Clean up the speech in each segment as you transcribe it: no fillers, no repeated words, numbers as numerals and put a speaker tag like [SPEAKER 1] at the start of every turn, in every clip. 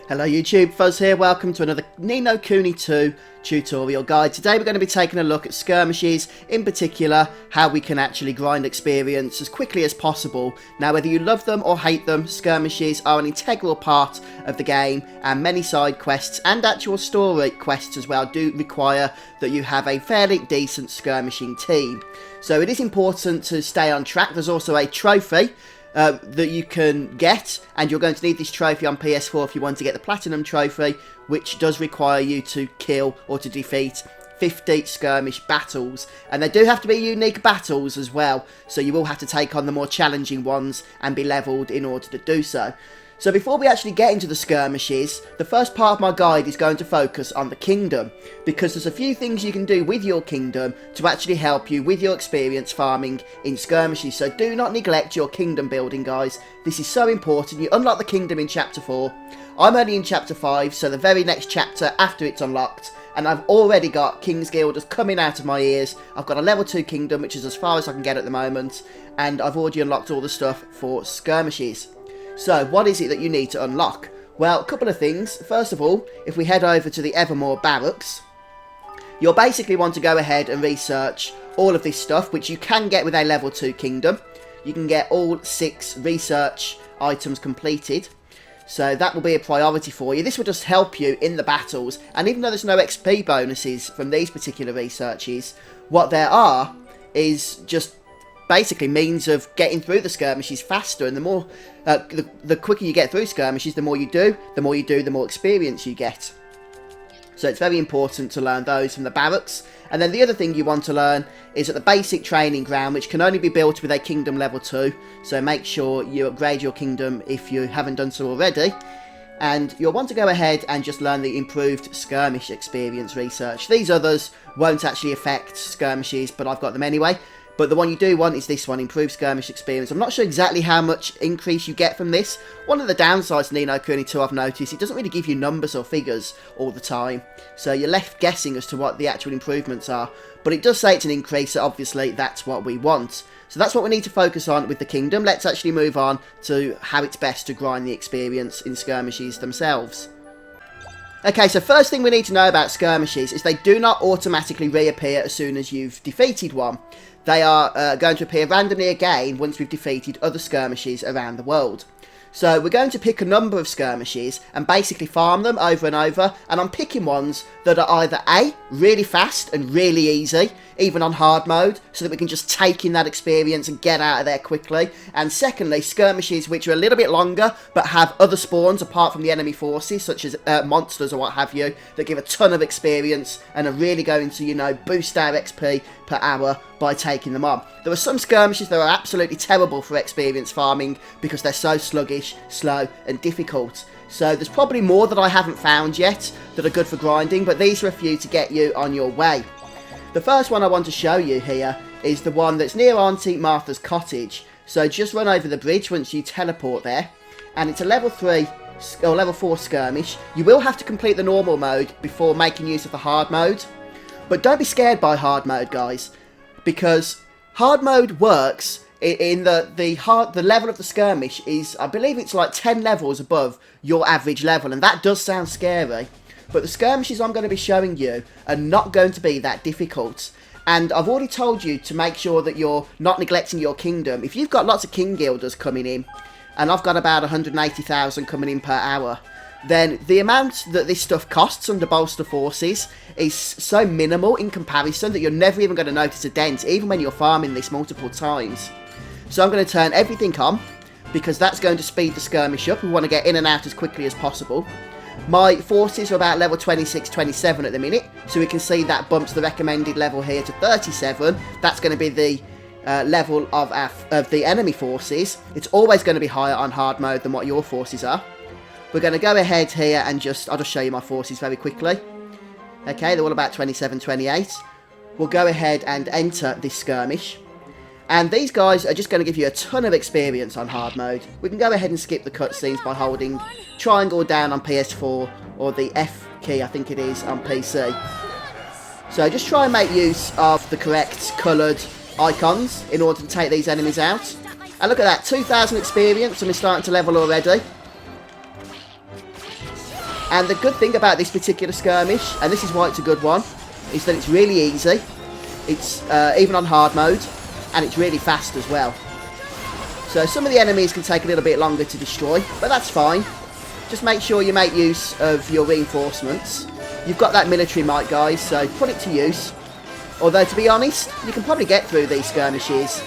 [SPEAKER 1] Hello YouTube, Fuzz here, welcome to another Ni No Kuni II tutorial guide. Today we're going to be taking a look at skirmishes, in particular how we can actually grind experience as quickly as possible. Now whether you love them or hate them, skirmishes are an integral part of the game, and many side quests and actual story quests as well do require that you have a fairly decent skirmishing team. So it is important to stay on track. There's also a trophy that you can get, and you're going to need this trophy on PS4 if you want to get the Platinum Trophy, which does require you to kill or to defeat 50 skirmish battles, and they do have to be unique battles as well, so you will have to take on the more challenging ones and be leveled in order to do so. So before we actually get into the skirmishes, the first part of my guide is going to focus on the kingdom, because there's a few things you can do with your kingdom to actually help you with your experience farming in skirmishes. So do not neglect your kingdom building, guys. This is so important. You unlock the kingdom in chapter 4. I'm only in chapter 5, so the very next chapter after it's unlocked, and I've already got King's Guilders coming out of my ears. I've got a level 2 kingdom, which is as far as I can get at the moment, and I've already unlocked all the stuff for skirmishes. So, what is it that you need to unlock? Well, a couple of things. First of all, if we head over to the Evermore barracks, you'll basically want to go ahead and research all of this stuff, which you can get with a level 2 kingdom. You can get all 6 research items completed, so that will be a priority for you. This will just help you in the battles, and even though there's no XP bonuses from these particular researches, what there are is just basically means of getting through the skirmishes faster, and the more the quicker you get through skirmishes, the more you do, the more experience you get. So it's very important to learn those from the barracks. And then the other thing you want to learn is at the basic training ground, which can only be built with a kingdom level 2, so make sure you upgrade your kingdom if you haven't done so already. And you'll want to go ahead and just learn the improved skirmish experience research. These others won't actually affect skirmishes, but I've got them anyway. But the one you do want is this one, improved skirmish experience. I'm not sure exactly how much increase you get from this. One of the downsides to Ni No Kuni II I've noticed, it doesn't really give you numbers or figures all the time. So you're left guessing as to what the actual improvements are. But it does say it's an increase, so obviously that's what we want. So that's what we need to focus on with the kingdom. Let's actually move on to how it's best to grind the experience in skirmishes themselves. Okay, so first thing we need to know about skirmishes is they do not automatically reappear as soon as you've defeated one. They are going to appear randomly again once we've defeated other skirmishes around the world. So we're going to pick a number of skirmishes and basically farm them over and over, and I'm picking ones that are either A, really fast and really easy, even on hard mode, so that we can just take in that experience and get out of there quickly, and secondly, skirmishes which are a little bit longer but have other spawns apart from the enemy forces, such as monsters or what have you, that give a ton of experience and are really going to, you know, boost our XP per hour by taking them on. There are some skirmishes that are absolutely terrible for experience farming because they're so sluggish, slow and difficult. So there's probably more that I haven't found yet that are good for grinding, but these are a few to get you on your way. The first one I want to show you here is the one that's near Auntie Martha's cottage. So just run over the bridge once you teleport there, and it's a level 3 or level 4 skirmish. You will have to complete the normal mode before making use of the hard mode. But don't be scared by hard mode, guys, because hard mode works in the level of the skirmish is, I believe it's like 10 levels above your average level, and that does sound scary. But the skirmishes I'm going to be showing you are not going to be that difficult. And I've already told you to make sure that you're not neglecting your kingdom. If you've got lots of King Guilders coming in, and I've got about 180,000 coming in per hour, then the amount that this stuff costs under bolster forces is so minimal in comparison that you're never even going to notice a dent, even when you're farming this multiple times. So I'm going to turn everything on, because that's going to speed the skirmish up. We want to get in and out as quickly as possible. My forces are about level 26, 27 at the minute, so we can see that bumps the recommended level here to 37. That's going to be the level of the enemy forces. It's always going to be higher on hard mode than what your forces are. We're going to go ahead here and I'll just show you my forces very quickly. Okay, they're all about 27, 28. We'll go ahead and enter this skirmish. And these guys are just going to give you a ton of experience on hard mode. We can go ahead and skip the cutscenes by holding triangle down on PS4 or the F key, I think it is, on PC. So just try and make use of the correct coloured icons in order to take these enemies out. And look at that, 2,000 experience and we're starting to level already. And the good thing about this particular skirmish, and this is why it's a good one, is that it's really easy. It's even on hard mode, and it's really fast as well. So some of the enemies can take a little bit longer to destroy, but that's fine. Just make sure you make use of your reinforcements. You've got that military might, guys, so put it to use. Although, to be honest, you can probably get through these skirmishes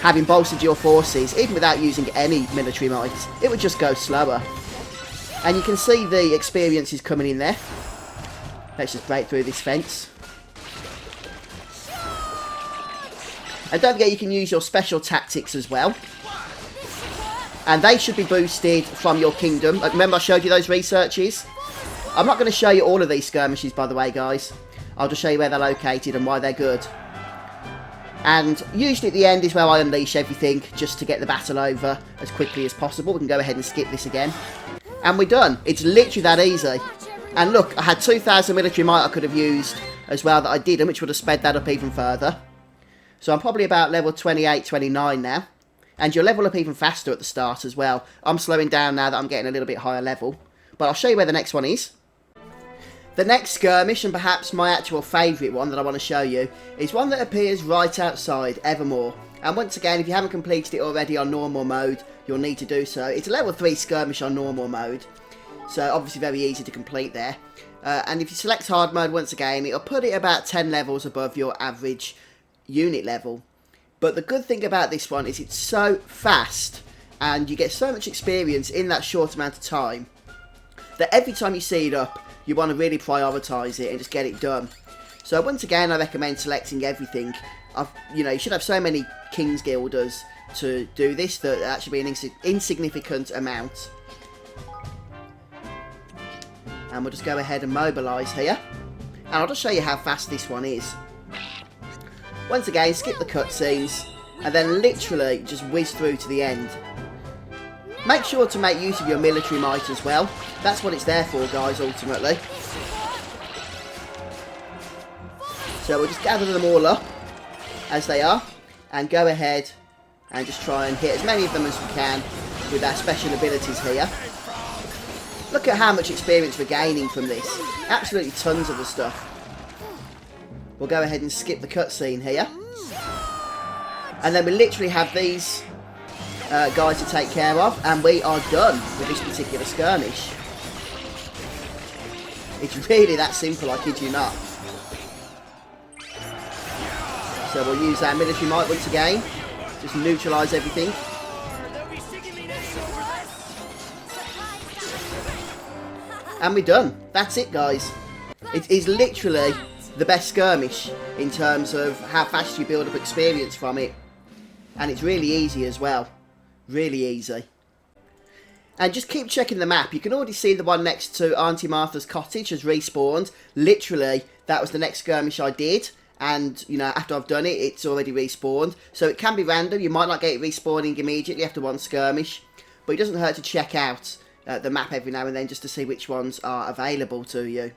[SPEAKER 1] having bolstered your forces, even without using any military might. It would just go slower. And you can see the experience is coming in there. Let's just break through this fence. And don't forget you can use your special tactics as well. And they should be boosted from your kingdom. Remember I showed you those researches? I'm not going to show you all of these skirmishes, by the way, guys. I'll just show you where they're located and why they're good. And usually at the end is where I unleash everything, just to get the battle over as quickly as possible. We can go ahead and skip this again. And we're done. It's literally that easy. And look, I had 2,000 military might I could have used as well that I didn't, which would have sped that up even further. So I'm probably about level 28, 29 now. And you'll level up even faster at the start as well. I'm slowing down now that I'm getting a little bit higher level. But I'll show you where the next one is. The next skirmish, and perhaps my actual favourite one that I want to show you, is one that appears right outside Evermore. And once again, if you haven't completed it already on normal mode, you'll need to do so. It's a level 3 skirmish on normal mode, so obviously very easy to complete there. And if you select hard mode once again, it'll put it about 10 levels above your average unit level. But the good thing about this one is it's so fast, and you get so much experience in that short amount of time, that every time you see it up, you want to really prioritise it and just get it done. So once again, I recommend selecting everything. You should have so many King's Guilders to do this that it actually be an insignificant amount. And we'll just go ahead and mobilise here. And I'll just show you how fast this one is. Once again, skip the cutscenes and then literally just whiz through to the end. Make sure to make use of your military might as well. That's what it's there for, guys, ultimately. So we'll just gather them all up as they are and go ahead and just try and hit as many of them as we can with our special abilities here. Look at how much experience we're gaining from this. Absolutely tons of the stuff. We'll go ahead and skip the cutscene here. And then we literally have these guys to take care of, and we are done with this particular skirmish. It's really that simple, I kid you not. So we'll use our military might once again, just neutralise everything. And we're done. That's it, guys. It is literally the best skirmish in terms of how fast you build up experience from it. And it's really easy as well. Really easy. And just keep checking the map. You can already see the one next to Auntie Martha's cottage has respawned. Literally, that was the next skirmish I did. And, after I've done it, it's already respawned. So it can be random. You might not get it respawning immediately after one skirmish. But it doesn't hurt to check out the map every now and then just to see which ones are available to you.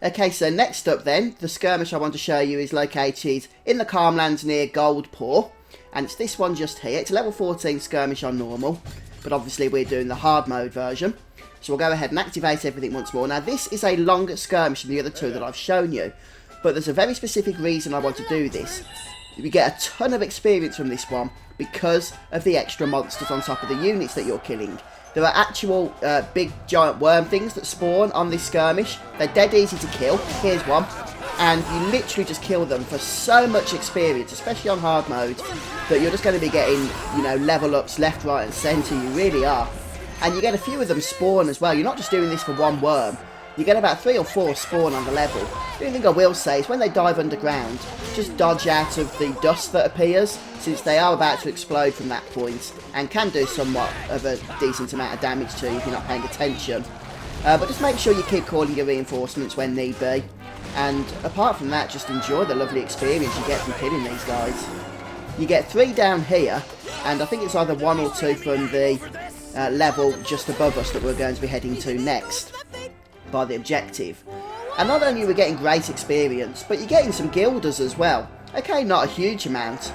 [SPEAKER 1] Okay, so next up then, the skirmish I want to show you is located in the Calmlands near Goldpaw. And it's this one just here. It's a level 14 skirmish on normal, but obviously we're doing the hard mode version. So we'll go ahead and activate everything once more. Now this is a longer skirmish than the other two that I've shown you, but there's a very specific reason I want to do this. You get a ton of experience from this one because of the extra monsters on top of the units that you're killing. There are actual big giant worm things that spawn on this skirmish. They're dead easy to kill. Here's one. And you literally just kill them for so much experience, especially on hard mode, that you're just going to be getting, level ups left, right and centre. You really are. And you get a few of them spawn as well. You're not just doing this for one worm. You get about 3 or 4 spawn on the level. The only thing I will say is when they dive underground, just dodge out of the dust that appears, since they are about to explode from that point, and can do somewhat of a decent amount of damage to you if you're not paying attention. But just make sure you keep calling your reinforcements when need be. And apart from that, just enjoy the lovely experience you get from killing these guys. You get 3 down here, and I think it's either 1 or 2 from the level just above us that we're going to be heading to next by the objective. And not only are we getting great experience, but you're getting some guilders as well. Okay, not a huge amount,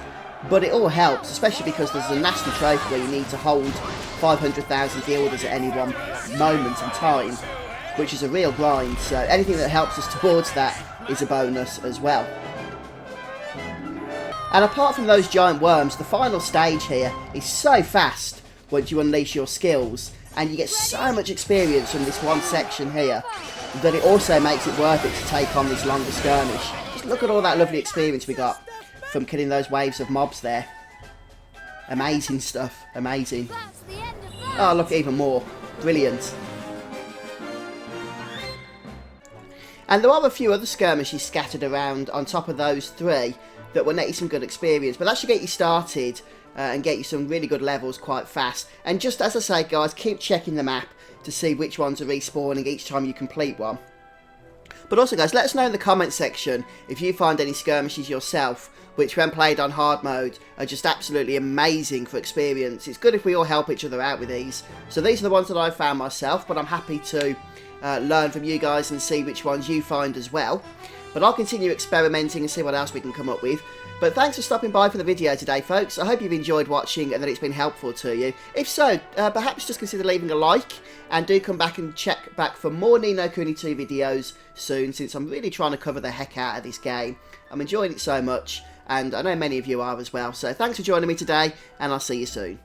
[SPEAKER 1] but it all helps, especially because there's a nasty trophy where you need to hold 500,000 guilders at any one moment in time, which is a real grind, so anything that helps us towards that is a bonus as well. And apart from those giant worms, the final stage here is so fast once you unleash your skills, and you get so much experience from this one section here that it also makes it worth it to take on this longer skirmish. Just look at all that lovely experience we got from killing those waves of mobs there. Amazing stuff, amazing. Oh, look, even more. Brilliant. And there are a few other skirmishes scattered around on top of those three that will net you some good experience, but that should get you started and get you some really good levels quite fast. And just as I say, guys, keep checking the map to see which ones are respawning each time you complete one. But also, guys, let us know in the comment section if you find any skirmishes yourself which, when played on hard mode, are just absolutely amazing for experience. It's good if we all help each other out with these. So these are the ones that I've found myself, but I'm happy to learn from you guys and see which ones you find as well. But I'll continue experimenting and see what else we can come up with. But thanks for stopping by for the video today, folks. I hope you've enjoyed watching and that it's been helpful to you. If so, perhaps just consider leaving a like, and do come back and check back for more Ni No Kuni II videos soon, since I'm really trying to cover the heck out of this game. I'm enjoying it so much, and I know many of you are as well. So thanks for joining me today, and I'll see you soon.